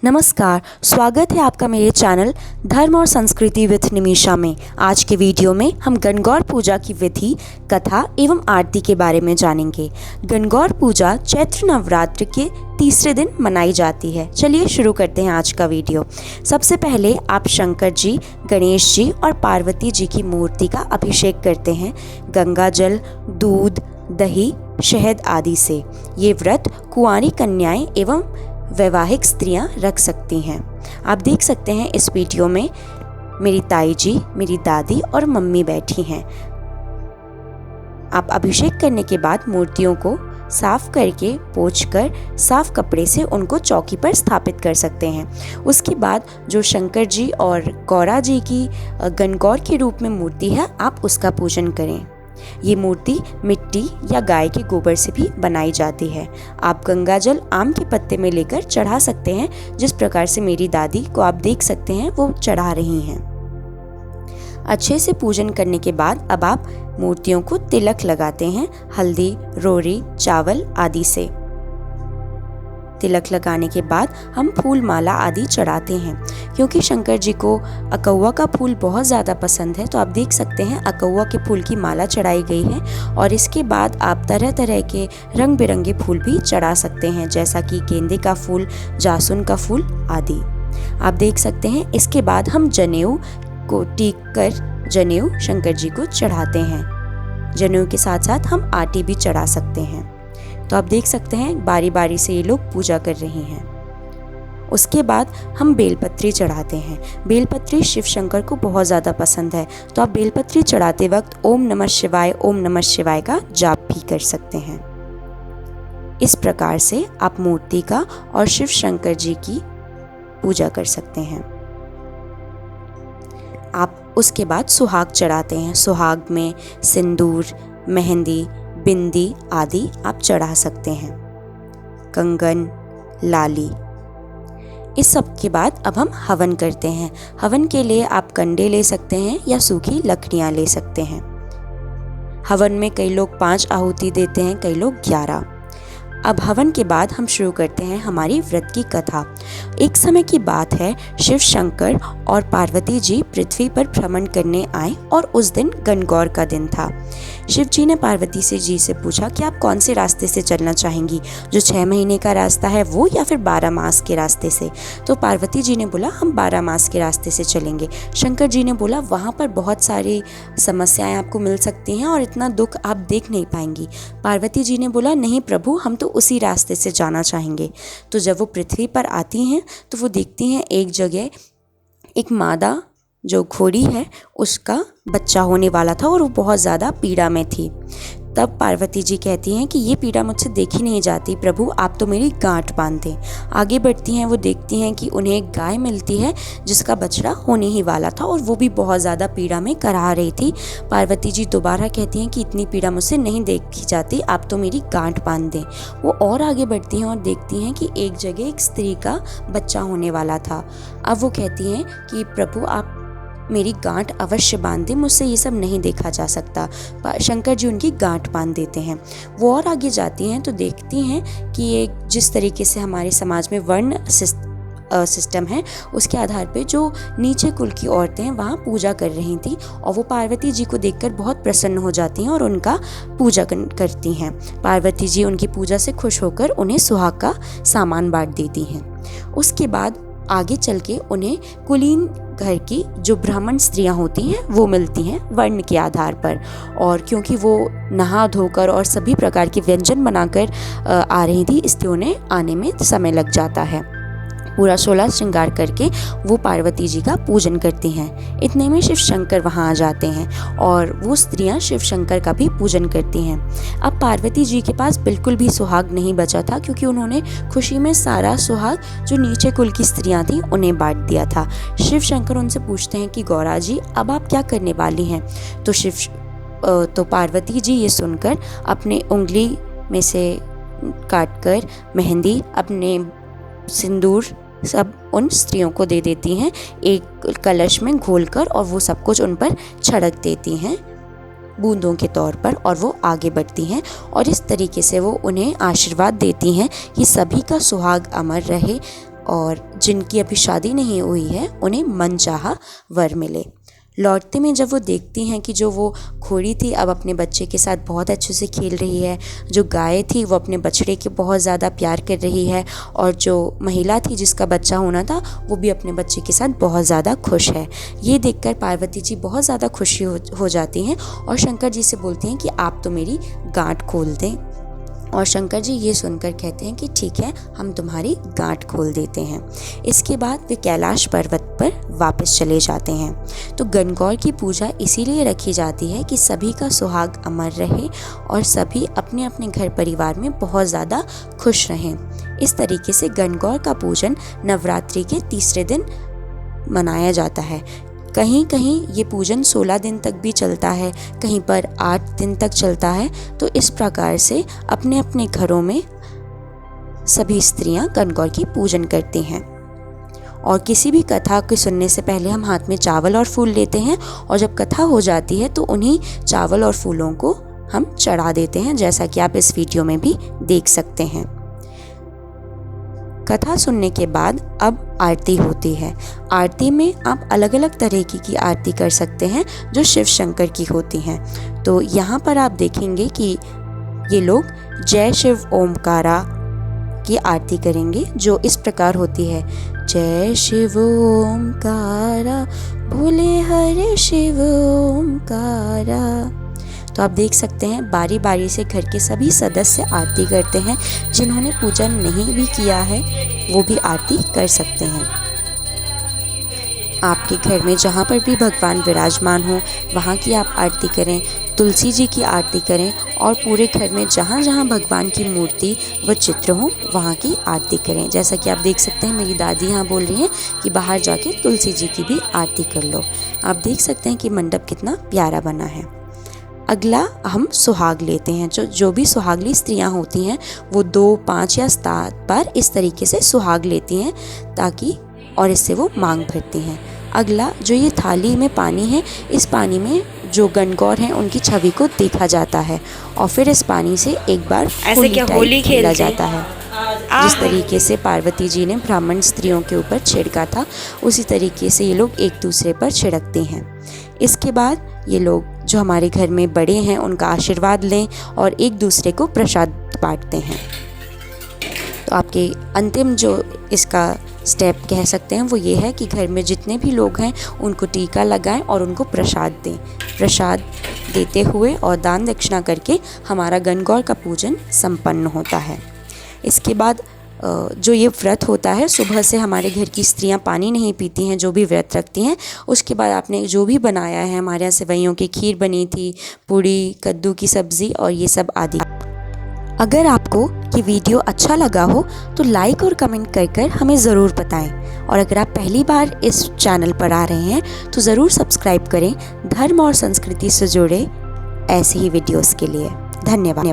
नमस्कार, स्वागत है आपका मेरे चैनल धर्म और संस्कृति विथ निमिषा में। आज के वीडियो में हम गणगौर पूजा की विधि, कथा एवं आरती के बारे में जानेंगे। गणगौर पूजा चैत्र नवरात्र के तीसरे दिन मनाई जाती है। चलिए शुरू करते हैं आज का वीडियो। सबसे पहले आप शंकर जी, गणेश जी और पार्वती जी की मूर्ति का अभिषेक करते हैं गंगा जल, दूध, दही, शहद आदि से। ये व्रत कुंवारी कन्याएं एवं वैवाहिक स्त्रियां रख सकती हैं। आप देख सकते हैं इस वीडियो में मेरी ताई जी, मेरी दादी और मम्मी बैठी हैं। आप अभिषेक करने के बाद मूर्तियों को साफ करके पोंछकर साफ कपड़े से उनको चौकी पर स्थापित कर सकते हैं। उसके बाद जो शंकर जी और गौरा जी की गणगौर के रूप में मूर्ति है, आप उसका पूजन करें। ये मूर्ति मिट्टी या गाय के गोबर से भी बनाई जाती है। आप गंगा जल आम के पत्ते में लेकर चढ़ा सकते हैं, जिस प्रकार से मेरी दादी को आप देख सकते हैं वो चढ़ा रही हैं। अच्छे से पूजन करने के बाद अब आप मूर्तियों को तिलक लगाते हैं हल्दी, रोरी, चावल आदि से। तिलक लगाने के बाद हम फूल माला आदि चढ़ाते हैं। क्योंकि शंकर जी को अकौवा का फूल बहुत ज़्यादा पसंद है, तो आप देख सकते हैं अकौवा के फूल की माला चढ़ाई गई है। और इसके बाद आप तरह तरह के रंग बिरंगे फूल भी चढ़ा सकते हैं, जैसा कि गेंदे का फूल, जासुन का फूल आदि। आप देख सकते हैं इसके बाद हम जनेऊ को टीक कर जनेऊ शंकर जी को चढ़ाते हैं। जनेऊ के साथ साथ हम आटी भी चढ़ा सकते हैं। तो आप देख सकते हैं बारी बारी से ये लोग पूजा कर रहे हैं। उसके बाद हम बेलपत्री चढ़ाते हैं। बेलपत्री शिव शंकर को बहुत ज़्यादा पसंद है, तो आप बेलपत्री चढ़ाते वक्त ओम नमः शिवाय का जाप भी कर सकते हैं। इस प्रकार से आप मूर्ति का और शिव शंकर जी की पूजा कर सकते हैं। आप उसके बाद सुहाग चढ़ाते हैं। सुहाग में सिंदूर, मेहंदी, बिंदी आदि आप चढ़ा सकते हैं, कंगन, लाली। इस सब के बाद अब हम हवन करते हैं। हवन के लिए आप कंडे ले सकते हैं या सूखी लकड़ियां ले सकते हैं। हवन में कई लोग 5 आहुति देते हैं, कई लोग 11। अब हवन के बाद हम शुरू करते हैं हमारी व्रत की कथा। एक समय की बात है, शिव शंकर और पार्वती जी पृथ्वी पर भ्रमण करने आए और उस दिन गणगौर का दिन था। शिव जी ने पार्वती जी से पूछा कि आप कौन से रास्ते से चलना चाहेंगी, जो 6 महीने का रास्ता है वो, या फिर 12 मास के रास्ते से। तो पार्वती जी ने बोला हम 12 मास के रास्ते से चलेंगे। शंकर जी ने बोला वहाँ पर बहुत सारी समस्याएं आपको मिल सकती हैं और इतना दुख आप देख नहीं पाएंगी। पार्वती जी ने बोला नहीं प्रभु, हम तो उसी रास्ते से जाना चाहेंगे। तो जब वो पृथ्वी पर आती हैं तो वो देखती हैं एक जगह एक मादा जो घोड़ी है उसका बच्चा होने वाला था और वो बहुत ज़्यादा पीड़ा में थी। तब पार्वती जी कहती हैं कि ये पीड़ा मुझसे देखी नहीं जाती प्रभु, आप तो मेरी गांठ बांध दें। आगे बढ़ती हैं, वो देखती हैं कि उन्हें एक गाय मिलती है जिसका बछड़ा होने ही वाला था और वो भी बहुत ज़्यादा पीड़ा में कराह रही थी। पार्वती जी दोबारा कहती हैं कि इतनी पीड़ा मुझसे नहीं देखी जाती, आप तो मेरी गांठ बांध दें। वो और आगे बढ़ती हैं और देखती हैं कि एक जगह एक स्त्री का बच्चा होने वाला था। अब वो कहती हैं कि प्रभु आप मेरी गांठ अवश्य बांध दें, मुझसे ये सब नहीं देखा जा सकता। शंकर जी उनकी गांठ बांध देते हैं। वो और आगे जाती हैं तो देखती हैं कि एक जिस तरीके से हमारे समाज में वर्ण सिस्टम है, उसके आधार पे जो नीचे कुल की औरतें वहाँ पूजा कर रही थी और वो पार्वती जी को देखकर बहुत प्रसन्न हो जाती हैं और उनका पूजा करती हैं। पार्वती जी उनकी पूजा से खुश होकर उन्हें सुहाग का सामान बांट देती हैं। उसके बाद आगे चल के उन्हें कुलीन घर की जो ब्राह्मण स्त्रियां होती हैं वो मिलती हैं वर्ण के आधार पर। और क्योंकि वो नहा धोकर और सभी प्रकार के व्यंजन बनाकर आ रही थी, इसलिए उन्हें आने में समय लग जाता है। पूरा 16 श्रृंगार करके वो पार्वती जी का पूजन करती हैं। इतने में शिव शंकर वहाँ आ जाते हैं और वो स्त्रियाँ शिव शंकर का भी पूजन करती हैं। अब पार्वती जी के पास बिल्कुल भी सुहाग नहीं बचा था, क्योंकि उन्होंने खुशी में सारा सुहाग जो नीचे कुल की स्त्रियाँ थीं उन्हें बांट दिया था। शिव शंकर उनसे पूछते हैं कि गौरा जी अब आप क्या करने वाली हैं। तो पार्वती जी ये सुनकर अपने उंगली में से काटकर मेहंदी, अपने सिंदूर सब उन स्त्रियों को दे देती हैं एक कलश में घोलकर, और वो सब कुछ उन पर छिड़क देती हैं बूंदों के तौर पर, और वो आगे बढ़ती हैं और इस तरीके से वो उन्हें आशीर्वाद देती हैं कि सभी का सुहाग अमर रहे, और जिनकी अभी शादी नहीं हुई है उन्हें मनचाहा वर मिले। लौटते में जब वो देखती हैं कि जो वो घोड़ी थी अब अपने बच्चे के साथ बहुत अच्छे से खेल रही है, जो गाय थी वो अपने बछड़े के बहुत ज़्यादा प्यार कर रही है, और जो महिला थी जिसका बच्चा होना था वो भी अपने बच्चे के साथ बहुत ज़्यादा खुश है। ये देखकर पार्वती जी बहुत ज़्यादा खुशी हो जाती हैं और शंकर जी से बोलती हैं कि आप तो मेरी गांठ खोल दें। और शंकर जी ये सुनकर कहते हैं कि ठीक है, हम तुम्हारी गांठ खोल देते हैं। इसके बाद वे कैलाश पर्वत पर वापस चले जाते हैं। तो गणगौर की पूजा इसीलिए रखी जाती है कि सभी का सुहाग अमर रहे और सभी अपने अपने घर परिवार में बहुत ज़्यादा खुश रहें। इस तरीके से गणगौर का पूजन नवरात्रि के तीसरे दिन मनाया जाता है। कहीं कहीं ये पूजन 16 दिन तक भी चलता है, कहीं पर 8 दिन तक चलता है। तो इस प्रकार से अपने अपने घरों में सभी स्त्रियां गणगौर की पूजन करती हैं। और किसी भी कथा को सुनने से पहले हम हाथ में चावल और फूल लेते हैं और जब कथा हो जाती है तो उन्हीं चावल और फूलों को हम चढ़ा देते हैं, जैसा कि आप इस वीडियो में भी देख सकते हैं। कथा सुनने के बाद अब आरती होती है। आरती में आप अलग अलग तरह की आरती कर सकते हैं जो शिव शंकर की होती हैं। तो यहाँ पर आप देखेंगे कि ये लोग जय शिव ओमकारा की आरती करेंगे, जो इस प्रकार होती है। जय शिव ओमकारा भोले हरे शिव ओमकारा। तो आप देख सकते हैं बारी बारी से घर के सभी सदस्य आरती करते हैं। जिन्होंने पूजन नहीं भी किया है वो भी आरती कर सकते हैं। आपके घर में जहाँ पर भी भगवान विराजमान हो वहाँ की आप आरती करें, तुलसी जी की आरती करें और पूरे घर में जहाँ जहाँ भगवान की मूर्ति व चित्र हो वहाँ की आरती करें। जैसा कि आप देख सकते हैं मेरी दादी यहाँ बोल रही हैं कि बाहर जाके तुलसी जी की भी आरती कर लो। आप देख सकते हैं कि मंडप कितना प्यारा बना है। अगला हम सुहाग लेते हैं। जो भी सुहागली स्त्रियां होती हैं वो 2, 5 या 7 बार इस तरीके से सुहाग लेती हैं ताकि और इससे वो मांग भरती हैं। अगला जो ये थाली में पानी है, इस पानी में जो गणगौर हैं उनकी छवि को देखा जाता है और फिर इस पानी से एक बार होली खेला जाता है। जिस तरीके से पार्वती जी ने ब्राह्मण स्त्रियों के ऊपर छिड़का था उसी तरीके से ये लोग एक दूसरे पर छिड़कते हैं। इसके बाद ये लोग जो हमारे घर में बड़े हैं उनका आशीर्वाद लें और एक दूसरे को प्रसाद बांटते हैं। तो आपके अंतिम जो इसका स्टेप कह सकते हैं वो ये है कि घर में जितने भी लोग हैं उनको टीका लगाएं और उनको प्रसाद दें। प्रसाद देते हुए और दान दक्षिणा करके हमारा गणगौर का पूजन संपन्न होता है। इसके बाद जो ये व्रत होता है, सुबह से हमारे घर की स्त्रियां पानी नहीं पीती हैं जो भी व्रत रखती हैं। उसके बाद आपने जो भी बनाया है, हमारे यहाँ सेवइयों की खीर बनी थी, पूड़ी, कद्दू की सब्ज़ी और ये सब आदि। अगर आपको ये वीडियो अच्छा लगा हो तो लाइक और कमेंट कर हमें ज़रूर बताएं। और अगर आप पहली बार इस चैनल पर आ रहे हैं तो ज़रूर सब्सक्राइब करें धर्म और संस्कृति से जुड़े ऐसे ही वीडियोस के लिए। धन्यवाद।